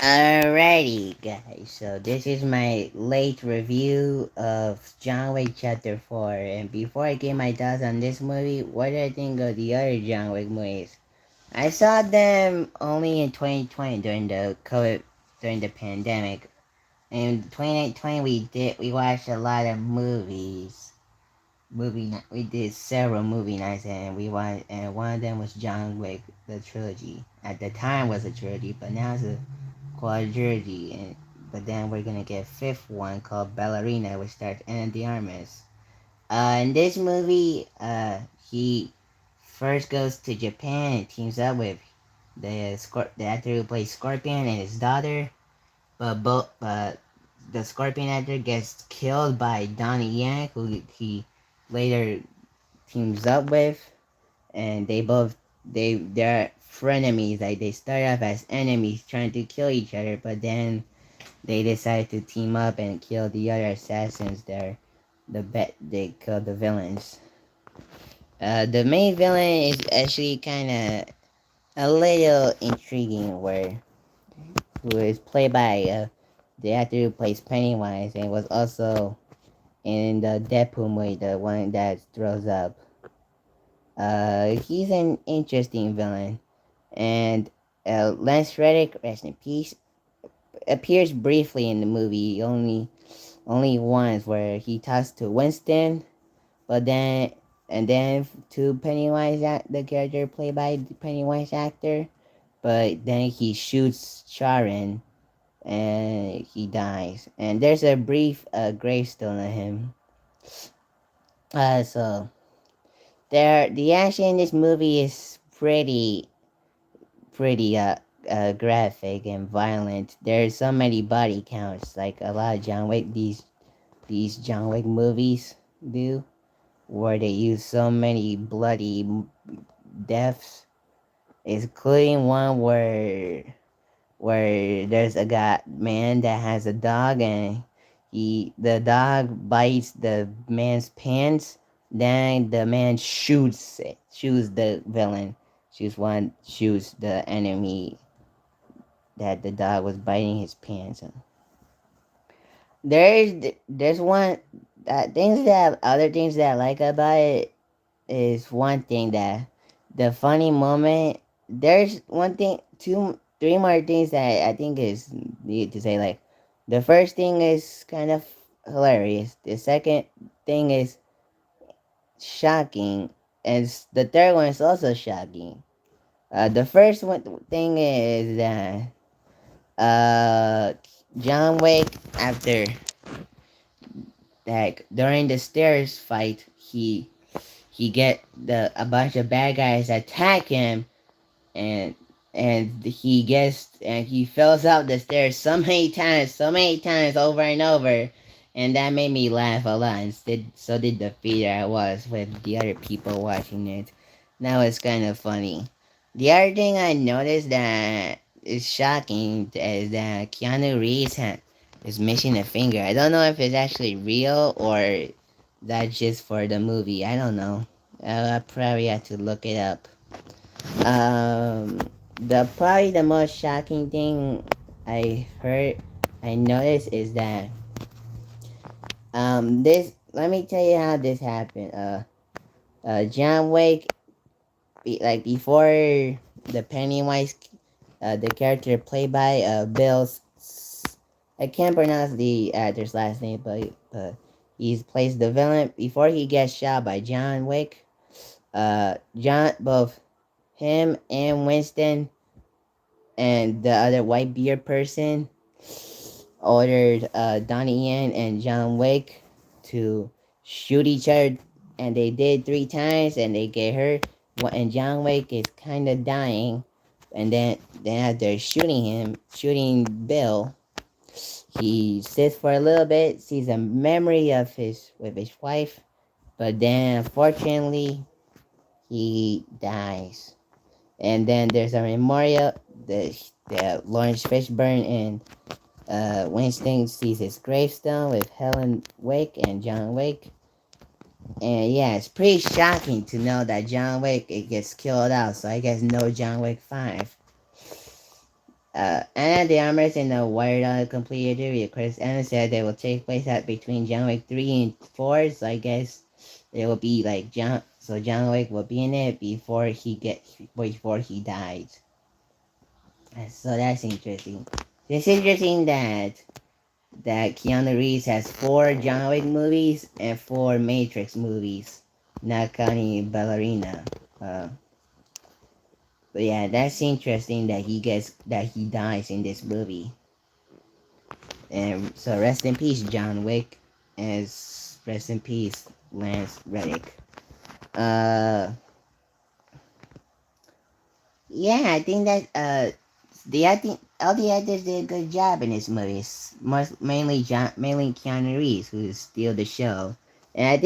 Alrighty, guys. So this is my late review of John Wick Chapter 4. And before I give my thoughts on this movie, what do I think of the other John Wick movies? I saw them only in 2020 during the pandemic. In 2020 we watched a lot of movies. We did several movie nights, and we watched, and one of them was John Wick, the trilogy. At the time was a trilogy, but now it's a quadrilogy. And but then we're gonna get a fifth one called Ballerina, which stars Anna de Armas. In this movie, he first goes to Japan and teams up with the actor who plays Scorpion and his daughter. But the Scorpion actor gets killed by Donnie Yen, who he later teams up with, and they're frenemies. Like, they start off as enemies trying to kill each other, but then they decide to team up and kill the other assassins. They kill the villains. The main villain is actually kind of a little intriguing, who is played by the actor who plays Pennywise and was also in the Deadpool movie, the one that throws up. He's an interesting villain, and Lance Reddick, rest in peace, appears briefly in the movie, only once, where he talks to Winston, but then to Pennywise, the character played by the Pennywise actor, but then he shoots Sharon and he dies, and there's a brief gravestone on him. So the action in this movie is pretty graphic and violent. There's so many body counts, like a lot of these John Wick movies do, where they use so many bloody deaths, including one where there's a man that has a dog, and the dog bites the man's pants. Then the man shoots the villain, shoots the enemy that the dog was biting his pants on. There's one other things that I like about it is one thing that the funny moment. There's one thing, two, three more things that I think is needed to say. Like, the first thing is kind of hilarious. The second thing is shocking, and the third one is also shocking. The first one thing is that uh John Wick, after, like, during the stairs fight, he get a bunch of bad guys attack him, and he falls out the stairs so many times over and over, and that made me laugh a lot. And so did the theater I was with the other people watching it. That was kind of funny. The other thing I noticed that is shocking is that Keanu Reeves is missing a finger. I don't know if it's actually real or that's just for the movie. I don't know. I probably have to look it up. Um, the most shocking thing I noticed is that this. Let me tell you how this happened. John Wick, before the Pennywise, the character played by I can't pronounce the actor's last name, but he plays the villain before he gets shot by John Wick. Both him and Winston and the other white beard person ordered Donnie Yen and John Wick to shoot each other, and they did 3 times, and they get hurt. And John Wick is kind of dying, and then after shooting Bill, he sits for a little bit, sees a memory of his wife, but then unfortunately he dies. And then there's a memorial that Lawrence Fishburne and Winston sees his gravestone with Helen Wick and John Wick. And yeah, it's pretty shocking to know that John Wick, it gets killed out. So I guess no John Wick 5. Anna de Armas and the Wired on completed review. Chris Anna said they will take place at between John Wick 3 and 4, so I guess it will be like John Wick will be in it before he dies. So that's interesting. It's interesting that Keanu Reeves has 4 John Wick movies and 4 Matrix movies, not counting Ballerina. Uh, but yeah, that's interesting that he dies in this movie. And so rest in peace, John Wick, and rest in peace, Lance Reddick. Uh, yeah, I think that I think all the actors did a good job in this movie. Mainly Keanu Reeves, who stole the show. And I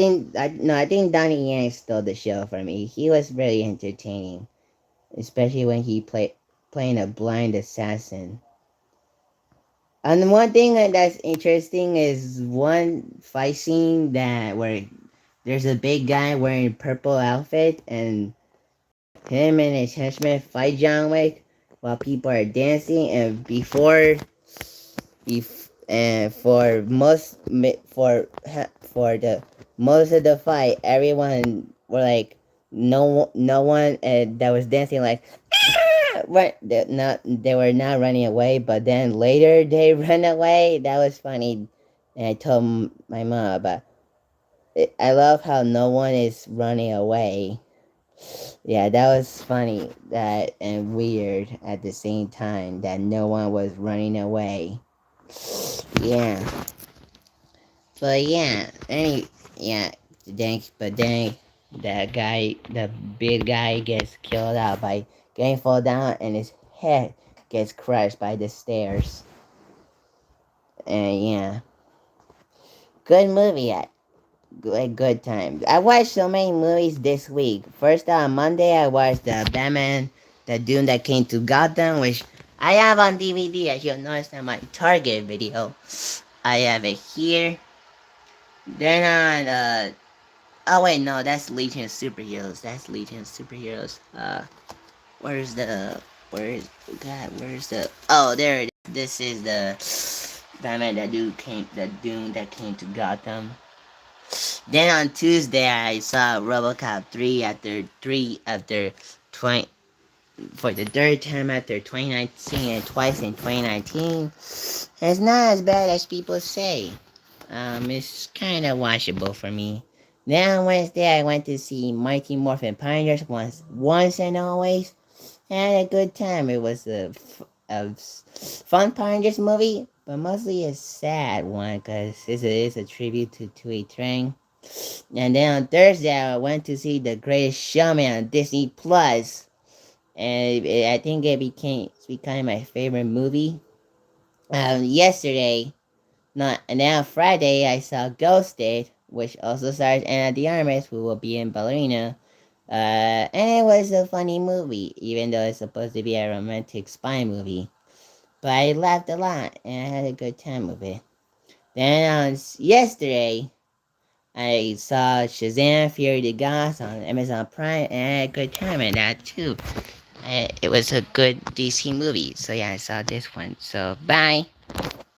think Donnie Yen stole the show for me. He was really entertaining, especially when he playing a blind assassin. And one thing that's interesting is one fight scene where there's a big guy wearing a purple outfit, and him and his henchmen fight John Wick while people are dancing. And and for the most of the fight, everyone were like no one that was dancing like right, they were not running away, but then later they ran away. That was funny, and I told my mom about it. I love how no one is running away. Yeah, that was funny that and weird at the same time that no one was running away. Yeah, but yeah, then the big guy gets killed out by getting fall down, and his head gets crushed by the stairs. And yeah, good movie. Good time. I watched so many movies this week. First on Monday, I watched the Batman, the Dune that came to Gotham, which I have on DVD. As you'll notice on my Target video, I have it here. Then on oh wait, no, that's Legion of Superheroes. That's Legion of Superheroes. Where's the where's the oh there it is. This is the Batman that came to Gotham. Then on Tuesday, I saw RoboCop 20 for the third time after 2019 and twice in 2019. It's not as bad as people say. It's kind of watchable for me. Then on Wednesday, I went to see Mighty Morphin Power Rangers once and always. I had a good time. It was a fun Power Rangers movie, but mostly a sad one because it's a tribute to Tui Trang. And then on Thursday, I went to see The Greatest Showman on Disney Plus, and I think it's become my favorite movie. Yesterday, not and then on Friday, I saw Ghosted, which also stars Anna de Armas, who will be in Ballerina. And it was a funny movie, even though it's supposed to be a romantic spy movie. But I laughed a lot, and I had a good time with it. Then on yesterday, I saw Shazam! Fury of the Gods on Amazon Prime, and I had a good time in that too. It was a good DC movie, so yeah, I saw this one. So bye.